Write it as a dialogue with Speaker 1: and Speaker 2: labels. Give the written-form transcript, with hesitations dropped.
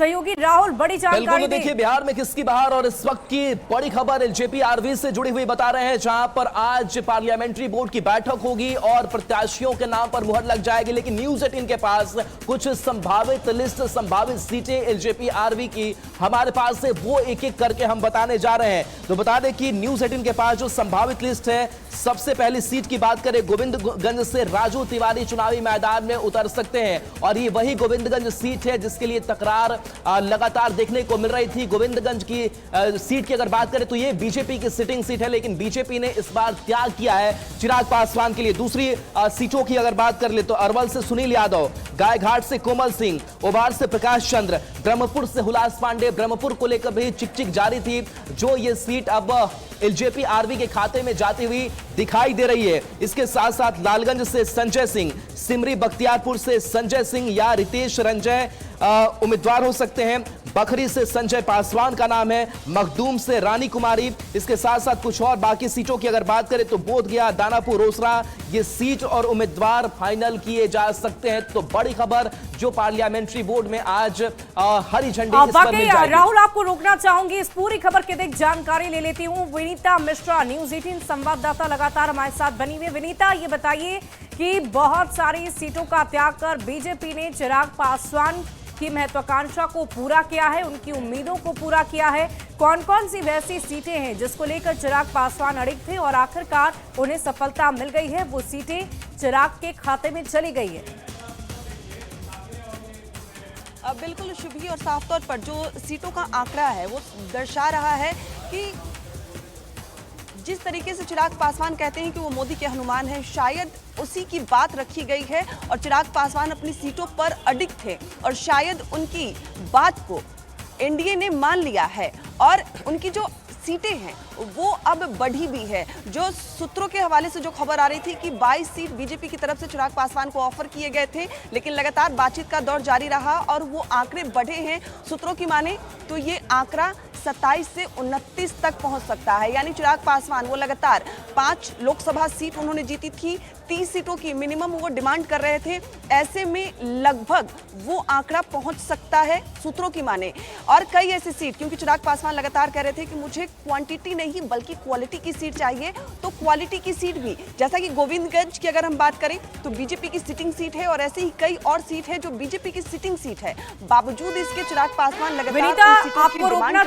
Speaker 1: सहयोगी राहुल बड़ी जानकारी
Speaker 2: बिल्कुल, देखिए बिहार में किसकी बहार और इस वक्त की बड़ी खबर एलजेपी आरवी से जुड़ी हुई बता रहे हैं, जहां पर आज पार्लियामेंट्री बोर्ड की बैठक होगी और प्रत्याशियों के नाम पर मुहर लग जाएगी। लेकिन न्यूज 18 के पास कुछ संभावित लिस्ट, संभावित सीटें एलजेपी आरवी की हमारे पास है, वो एक एक करके हम बताने जा रहे हैं। तो बता दें कि न्यूज 18 के पास जो संभावित लिस्ट है, सबसे पहली सीट की बात करें, गोविंदगंज से राजू तिवारी चुनावी मैदान में उतर सकते हैं और ये वही गोविंदगंज सीट है जिसके लिए तकरार लगातार देखने को मिल रही थी। गोविंदगंज की सीट की अगर बात करें तो ये बीजेपी की सिटिंग सीट है, लेकिन बीजेपी ने इस बार त्याग किया है चिराग पासवान के लिए। दूसरी सीटों की अगर बात कर ले तो अरवल से सुनील यादव, गायघाट से कोमल सिंह, ओबार से प्रकाश चंद्र, ब्रह्मपुर से हुलास पांडे। ब्रह्मपुर को लेकर भी चिक जारी थी, जो ये सीट अब एलजेपी आरवी के खाते में जाती हुई दिखाई दे रही है। इसके साथ साथ लालगंज से संजय सिंह, सिमरी बख्तियारपुर से संजय सिंह या रितेश रंजय उम्मीदवार हो सकते हैं। बखरी से संजय पासवान का नाम है, मखदूम से रानी कुमारी। इसके साथ साथ कुछ और बाकी सीटों की अगर बात करें तो बोधगया, दानापुर, रोसड़ा, ये सीट और उम्मीदवार फाइनल किए जा सकते हैं। तो बड़ी खबर जो पार्लियामेंट्री बोर्ड में आज हरी झंडी इस पर मिल जाएगी।
Speaker 1: राहुल, आपको रोकना चाहूंगी, इस पूरी खबर की देख जानकारी ले लेती हूँ। विनीता मिश्रा, न्यूज 18 संवाददाता, लगातार हमारे साथ बनी हुई। विनीता, ये बताइए कि बहुत सारी सीटों का त्याग कर बीजेपी ने चिराग पासवान की महत्वाकांक्षा को पूरा किया है, उनकी उम्मीदों को पूरा किया है। कौन कौन सी वैसी सीटें हैं जिसको लेकर चिराग पासवान अड़िग थे और आखिरकार उन्हें सफलता मिल गई है, वो सीटें चिराग के खाते में चली गई है?
Speaker 3: बिल्कुल शुभी, और साफ तौर पर जो सीटों का आंकड़ा है वो दर्शा रहा है कि जिस तरीके से चिराग पासवान कहते हैं कि वो मोदी के हनुमान हैं, शायद उसी की बात रखी गई है और चिराग पासवान अपनी सीटों पर अडिग थे और शायद उनकी बात को एनडीए ने मान लिया है और उनकी जो सीटें हैं वो अब बढ़ी भी है। जो सूत्रों के हवाले से जो खबर आ रही थी कि 22 सीट बीजेपी की तरफ से चिराग पासवान को ऑफर किए गए थे, लेकिन लगातार बातचीत का दौर जारी रहा और वो आंकड़े बढ़े हैं। सूत्रों की माने तो ये आंकड़ा 27 से 29 तक पहुंच सकता है। यानी चिराग पासवान वो लगातार 5 लोकसभा सीट उन्होंने जीती थी, 30 सीटों की मिनिमम वो डिमांड कर रहे थे। ऐसे में लगभग वो आंकड़ा पहुंच सकता है सूत्रों की माने। और कई ऐसी सीट, क्योंकि चिराग पासवान लगातार कह रहे थे कि मुझे क्वांटिटी नहीं बल्कि क्वालिटी की सीट चाहिए, तो क्वालिटी की सीट भी, जैसा कि गोविंदगंज की अगर हम बात करें तो बीजेपी की सिटिंग सीट है और ऐसे ही कई और सीट है जो बीजेपी की सिटिंग सीट है। बावजूद इसके चिराग पासवान लगातार
Speaker 1: आपको रोकना